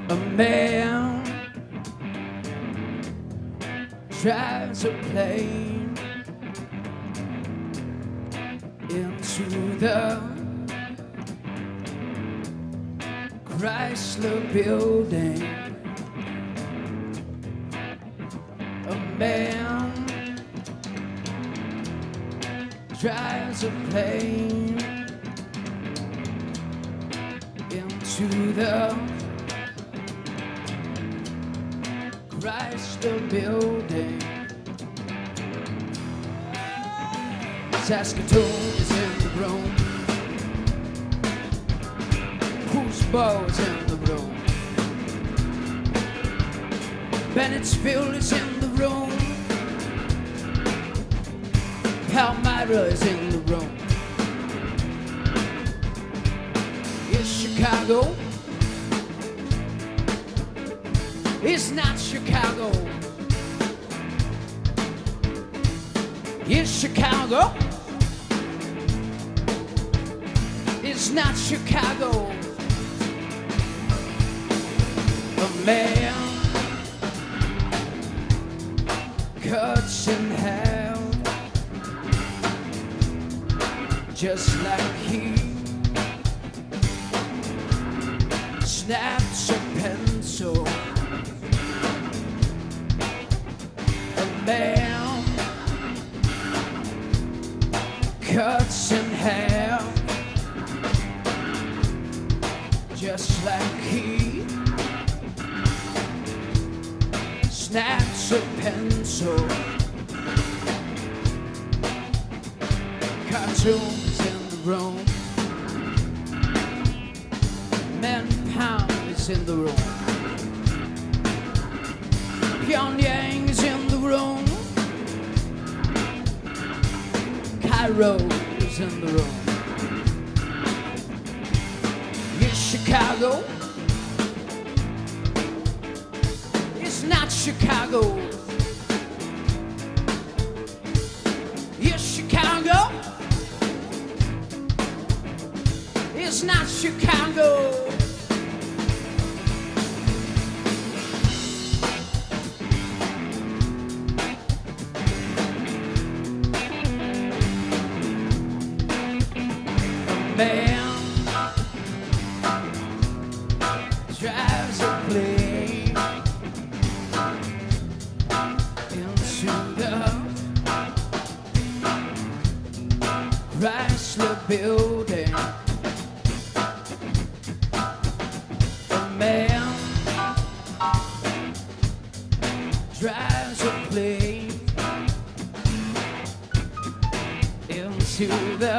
A man drives a plane into the Chrysler Building. A man drives a plane into the Chrysler Building. Saskatoon is in the room. Whose bow is in the room? Bennettsville is in the room. Palmyra is in the room. Is Chicago? It's not Chicago. It's Chicago. It's not Chicago. A man cuts in half just like he snaps a pencil. A man cuts in half just like he snaps a pencil. Cartoons in the room. Man Pound is in the room. Pyongyang is in the room. Cairo is in the room. Yes, Chicago. It's not Chicago. Yes, Chicago. It's not Chicago. Man drives a plane into the Chrysler Building. A man drives a plane into the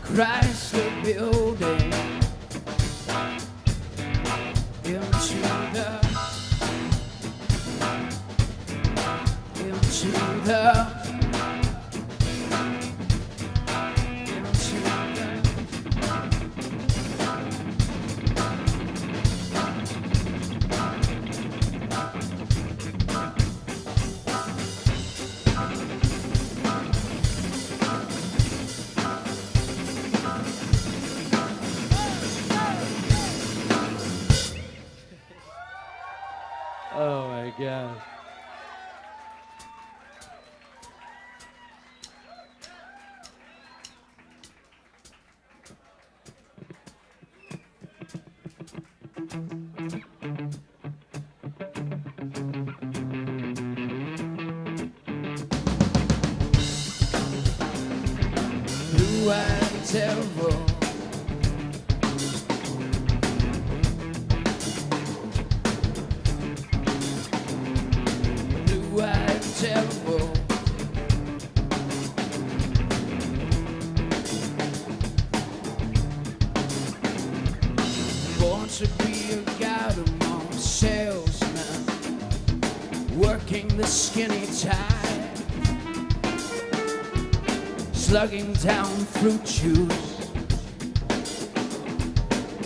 Chrysler Building. Into the Oh my God. Blue-eyed devil. Blue-eyed devil. Born to be a god among salesmen, working the skinny tie, slugging down fruit juice,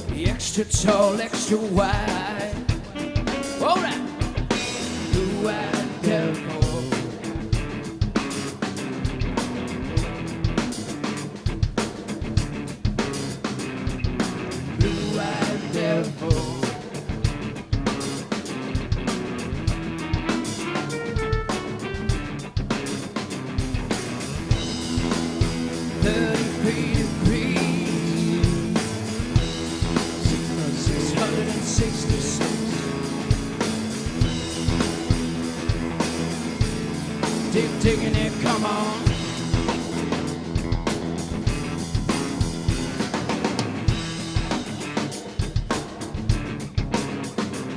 the extra tall, extra wide. All right, blue-eyed devil. Blue 33 degrees, 666. Digging it, come on.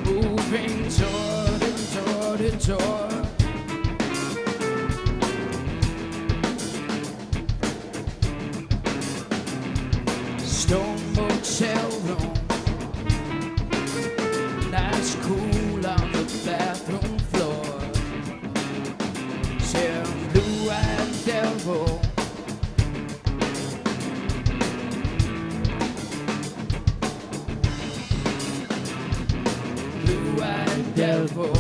Moving toward and toward and toward. Stone motel room. Nice cool on the bathroom floor. Some blue-eyed devil. Blue-eyed devil.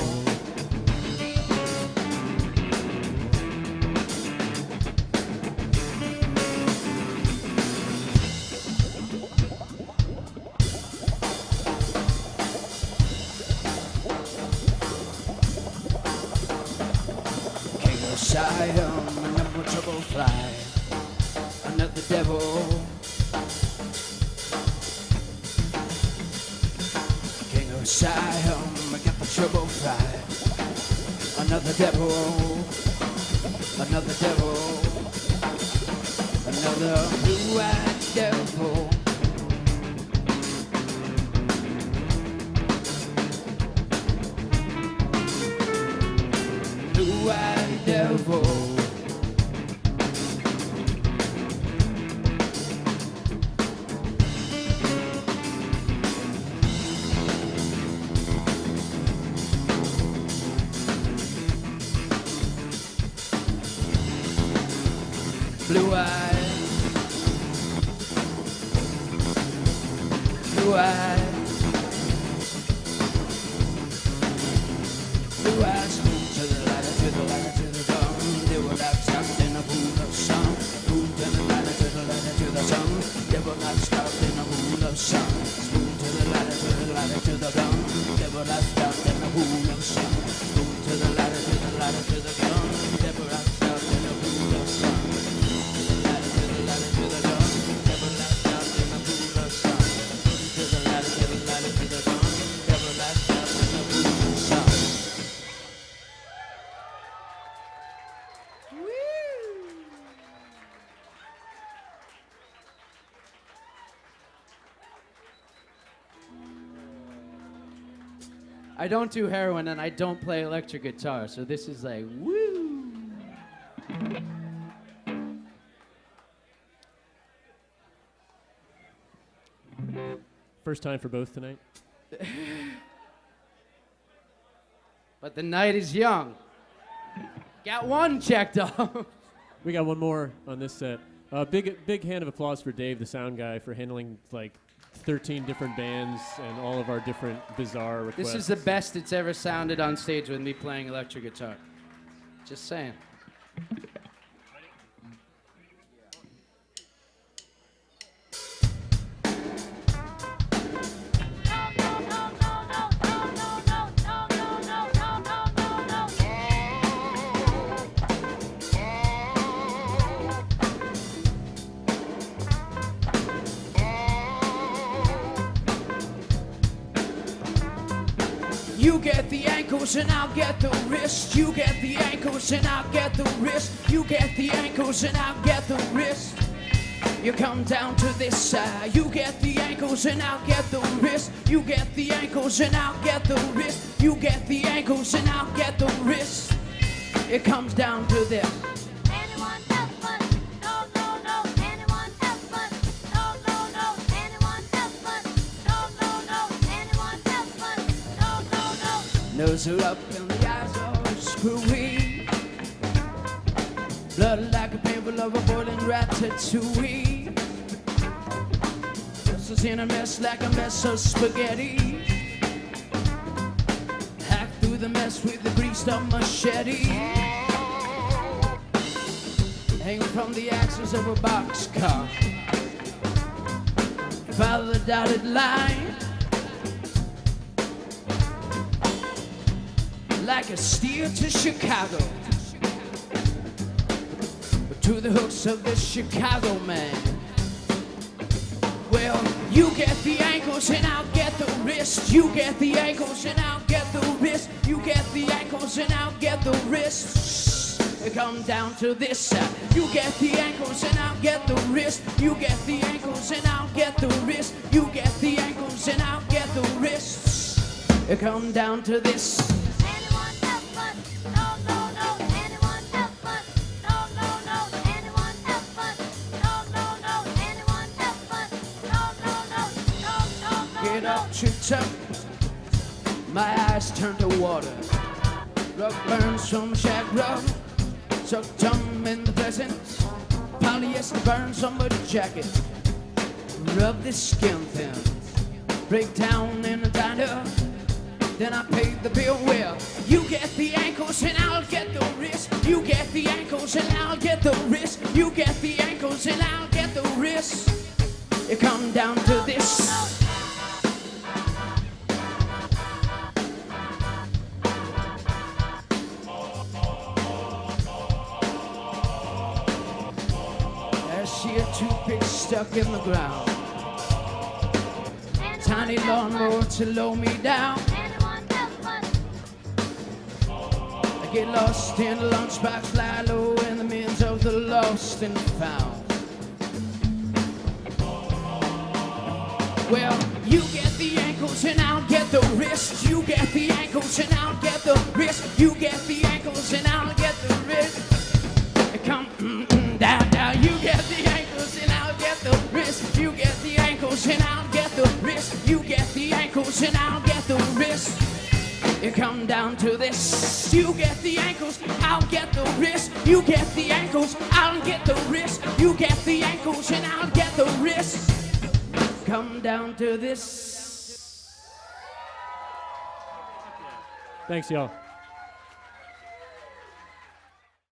Siam, another trouble fly, another devil. King of Siam, I got the trouble fly, another devil, another devil, another blue-eyed devil. Blue-eyed devil. Blue-eyed. Blue-eyed. Blue-eyed. To the light, to the light, to the dawn. They were not stopped in a pool of sun. Spoon to the light, to the light, to the sun. They were not stopped in a pool of sun. Spoon to the light, to the light, to the dawn. They were not stopped in a pool of sun. Spoon to the light, to the light, to the dawn. They were not stopped in a pool of sun. Light to the light, to the dawn. They were not stopped in a pool of sun. Spoon to the light, to the light, to the dawn. They were not stopped in a pool of sun. I don't do heroin and I don't play electric guitar, so this is like, woo! First time for both tonight? But the night is young. Got one checked off. We got one more on this set. Big hand of applause for Dave, the sound guy, for handling like 13 different bands and all of our different bizarre requests. This is the best it's ever sounded on stage with me playing electric guitar. Just saying. You get the ankles and I'll get the wrist. You get the ankles and I'll get the wrist. You get the ankles and I'll get the wrist. You come down to this side. You get the ankles and I'll get the wrist. You get the ankles and I'll get the wrist. You get the ankles and I'll get the wrist. It comes down to this. Anyone else but? No, no, no. Anyone else but? No, no, no. Anyone else but? No, no, no. Anyone else but? No, no, no. Nose are up and the eyes are screwy. Blood like a painful of a boiling ratatouille. This is in a mess like a mess of spaghetti. Hack through the mess with the greased up machete. Hang from the axles of a boxcar. Follow the dotted line. Like a steer to Chicago. to the hooks of this Chicago man. Well, you get the ankles and I'll get the wrist. You get the ankles and I'll get the wrist. You get the ankles and I'll get the wrist. It come down to this. You get the ankles and I'll get the wrist. You get the ankles and I'll get the wrist. You get the ankles and I'll get the wrists. It come down to this. Anyone else but? No, no, no. Anyone else but? No, no, no. Anyone else but? No, no, no. Anyone else but? No, no, no. No, no, no. Get up, chicks up. My eyes turn to water. Rub burns from shag rub. Suck tongue in the present. Polyester burns on my jacket. Rub the skin thin. Break down in the diner. Then I pay the bill. Well, you get the ankles and I'll get the wrist. You get the ankles and I'll get the wrist. You get the ankles and I'll get the wrist. It come down to this. I see a toothpick stuck in the ground. Tiny lawnmower to low me down. Anyone else but? I get lost in the lunchbox, lie low in the midst of the lost and found. Well, you get the ankles and I'll get the wrist. You get the ankles and I'll get the wrist. You get the ankles and I'll get the wrist. It come down, down. You get the ankles and I'll get the wrist. You get the ankles and I'll get the wrist. You get the ankles and I'll get the wrist. It come down to this. You get the ankles, I'll get the wrist. You get the ankles, I'll get the wrist. You get the ankles and I'll get the wrist. Come down to this. Thanks, y'all.